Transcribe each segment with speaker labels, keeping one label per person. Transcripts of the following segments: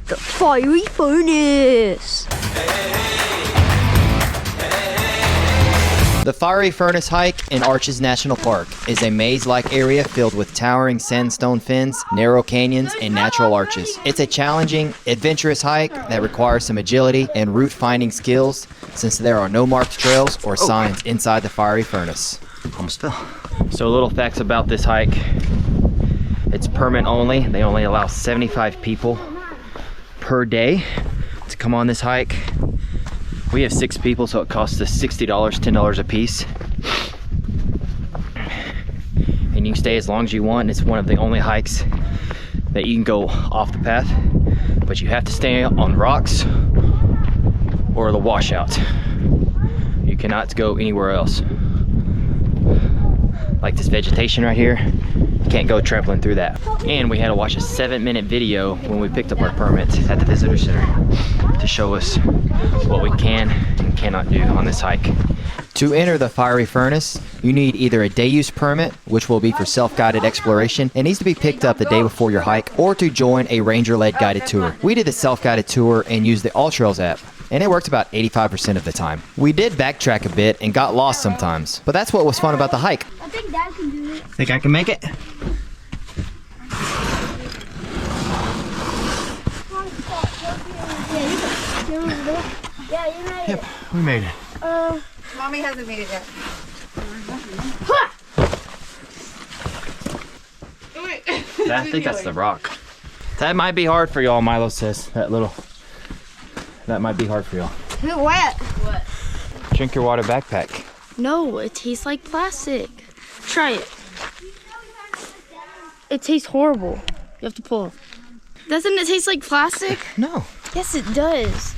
Speaker 1: The fiery furnace.
Speaker 2: The Fiery Furnace Hike in Arches National Park is a maze-like area filled with towering sandstone fens, narrow canyons, and natural arches. It's a challenging, adventurous hike that requires some agility and route-finding skills since there are no marked trails or signs inside the fiery furnace.
Speaker 3: Almost fell.
Speaker 2: So little facts about this hike. It's permit only. They only allow 75 people per day to come on this hike. We have 6 people, so it costs us $60, $10 a piece. And you can stay as long as you want. It's one of the only hikes that you can go off the path, but you have to stay on rocks or the washout. You cannot go anywhere else. Like this vegetation right here, you can't go trampling through that. And we had to watch a 7-minute video when we picked up our permit at the visitor center to show us what we can and cannot do on this hike. To enter the fiery furnace, you need either a day use permit, which will be for self-guided exploration. It needs to be picked up the day before your hike, or to join a ranger-led guided tour. We did the self-guided tour and used the AllTrails app, and it worked about 85% of the time. We did backtrack a bit and got lost sometimes, but that's what was fun about the hike.
Speaker 1: I think Dad can do it.
Speaker 3: Think I can make it?
Speaker 1: Yeah, you made
Speaker 3: Yep, we made it.
Speaker 4: Mommy hasn't made it yet.
Speaker 2: I think that's the rock. That might be hard for y'all, Milo says. That might be hard for y'all.
Speaker 1: it. What?
Speaker 2: Drink your water backpack.
Speaker 1: No, it tastes like plastic. Try it. It tastes horrible. You have to pull. Doesn't it taste like plastic?
Speaker 2: No.
Speaker 1: Yes, it does.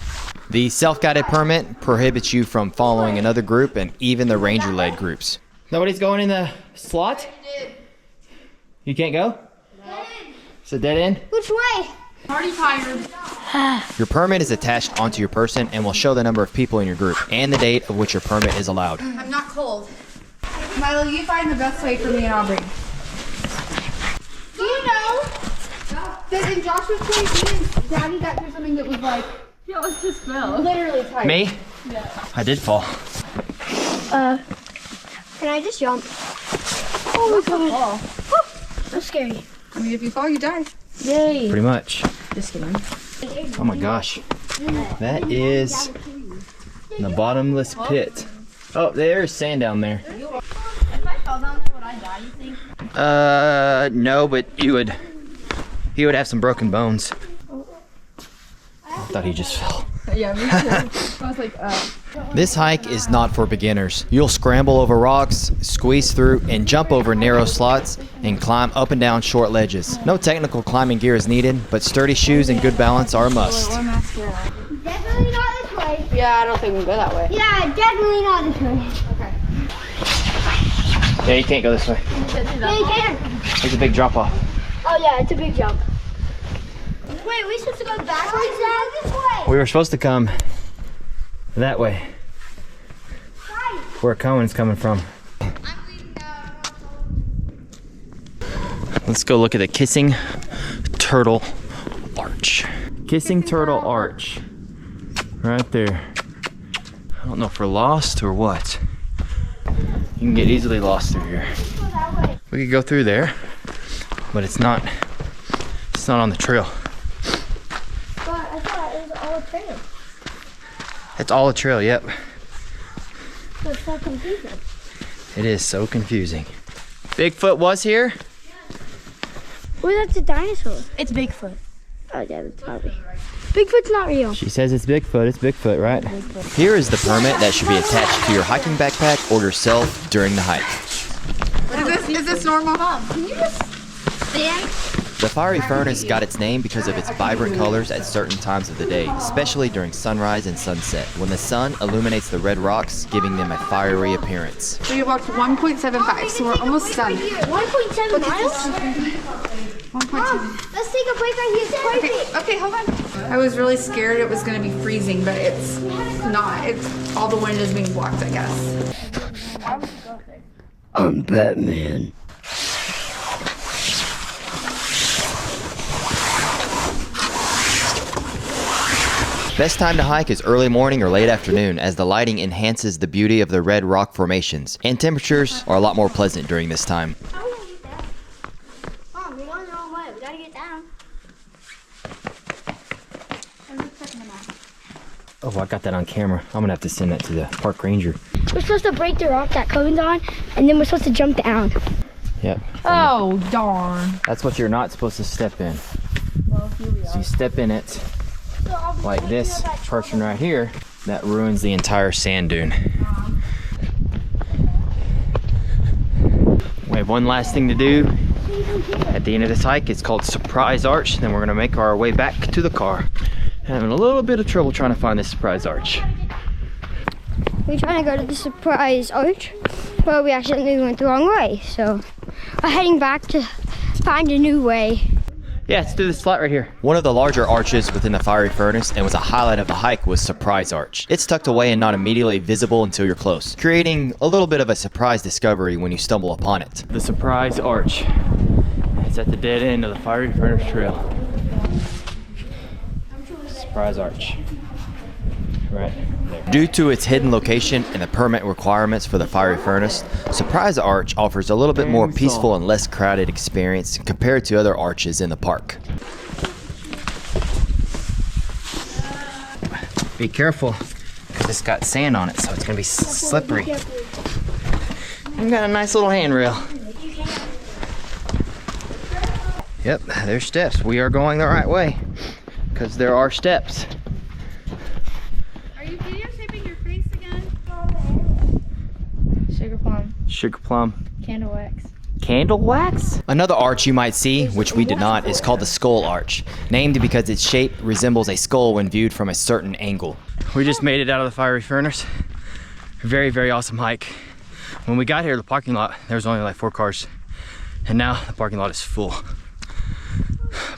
Speaker 2: The self-guided permit prohibits you from following another group and even the ranger-led groups. Nobody's going in the slot? You can't go? It's a dead end?
Speaker 1: Which way?
Speaker 4: Already tired.
Speaker 2: Your permit is attached onto your person and will show the number of people in your group and the date of which your permit is allowed.
Speaker 4: I'm not cold. Milo, you find the best way for me and Aubrey. Do you know that in Joshua's place, me and Daddy got through something that was like, yeah, let's just fell. Literally tight.
Speaker 2: Me? Yeah. I did fall.
Speaker 1: Can I just jump? Oh my god. That's scary.
Speaker 4: I mean, if you fall, you die.
Speaker 1: Yay.
Speaker 2: Pretty much.
Speaker 4: Just kidding.
Speaker 2: Oh my gosh. That is the bottomless pit. Oh, there's sand down there.
Speaker 4: If I fell down there, would I die, you think?
Speaker 2: No, but you would have some broken bones. I thought he just fell.
Speaker 4: Yeah, me too. I was like,
Speaker 2: This hike is not for beginners. You'll scramble over rocks, squeeze through, and jump over narrow slots and climb up and down short ledges. No technical climbing gear is needed, but sturdy shoes and good balance are a must.
Speaker 1: Definitely not this way.
Speaker 4: yeah, I don't think we can go that way.
Speaker 1: Yeah, definitely not this way.
Speaker 2: Yeah, you can't go this way.
Speaker 1: Yeah, you can.
Speaker 2: There's a big drop off.
Speaker 1: Oh yeah, it's a big jump. Wait, we supposed to go backwards now? This way.
Speaker 2: We were supposed to come that way, where Cohen's coming from. Let's go look at the Kissing Turtle Arch. Kissing Turtle Arch. Right there. I don't know if we're lost or what. You can get easily lost through here. We could go through there, but it's not on the trail.
Speaker 1: But I thought it was all a trail.
Speaker 2: It's all a trail, yep.
Speaker 1: So it's so confusing.
Speaker 2: It is so confusing. Bigfoot was here?
Speaker 1: Well, that's a dinosaur. It's Bigfoot. Oh yeah, that's probably. Bigfoot's not real.
Speaker 2: She says it's Bigfoot. It's Bigfoot, right? Here is the permit that should be attached to your hiking backpack or yourself during the hike.
Speaker 4: Is this normal?
Speaker 1: Can you just stand?
Speaker 2: The fiery furnace got its name because of its vibrant colors at certain times of the day, especially during sunrise and sunset, when the sun illuminates the red rocks, giving them a fiery appearance.
Speaker 4: We walked 1.75, so we're almost done.
Speaker 1: 1.7 miles?
Speaker 4: 1.7.
Speaker 1: Let's take a break right here. Perfect.
Speaker 4: Okay, hold on. I was really scared it was going to be freezing, but it's not. It's all the wind is being blocked, I guess.
Speaker 5: I'm Batman.
Speaker 2: Best time to hike is early morning or late afternoon, as the lighting enhances the beauty of the red rock formations, and temperatures are a lot more pleasant during this time.
Speaker 1: How are we gonna get that? Mom, we're going the wrong way. We gotta get down.
Speaker 2: Oh, I got that on camera. I'm gonna have to send that to the park ranger.
Speaker 1: We're supposed to break the rock that Cohen's on, and then we're supposed to jump down.
Speaker 2: Yep.
Speaker 4: Oh, darn.
Speaker 2: That's what you're not supposed to step in.
Speaker 4: Well, here we are.
Speaker 2: So you step in it like this portion right here, that ruins the entire sand dune. We have one last thing to do at the end of this hike. It's called Surprise Arch. Then we're gonna make our way back to the car. Having a little bit of trouble trying to find this surprise arch.
Speaker 1: We're trying to go to the surprise arch, but we accidentally went the wrong way. So we're heading back to find a new way.
Speaker 2: Yeah, let's do this slot right here. One of the larger arches within the fiery furnace and was a highlight of the hike was Surprise Arch. It's tucked away and not immediately visible until you're close, creating a little bit of a surprise discovery when you stumble upon it. The Surprise Arch. It's at the dead end of the fiery furnace trail. Surprise Arch. Right there. Due to its hidden location and the permit requirements for the fiery furnace, Surprise Arch offers a little bit more peaceful and less crowded experience compared to other arches in the park. Be careful, because it's got sand on it, so it's gonna be slippery. I've got a nice little handrail. Yep, there's steps. We are going the right way, because there are steps.
Speaker 4: Are you videotaping your face again? Sugar plum.
Speaker 2: Sugar plum.
Speaker 4: Candle wax.
Speaker 2: Candle wax? Another arch you might see, which we did not, is called the Skull Arch, named because its shape resembles a skull when viewed from a certain angle. We just made it out of the fiery furnace. Very, very awesome hike. When we got here, the parking lot, there was only like 4 cars, and now the parking lot is full.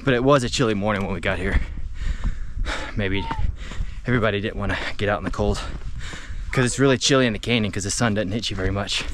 Speaker 2: But it was a chilly morning when we got here. Maybe everybody didn't want to get out in the cold, because it's really chilly in the canyon because the sun doesn't hit you very much.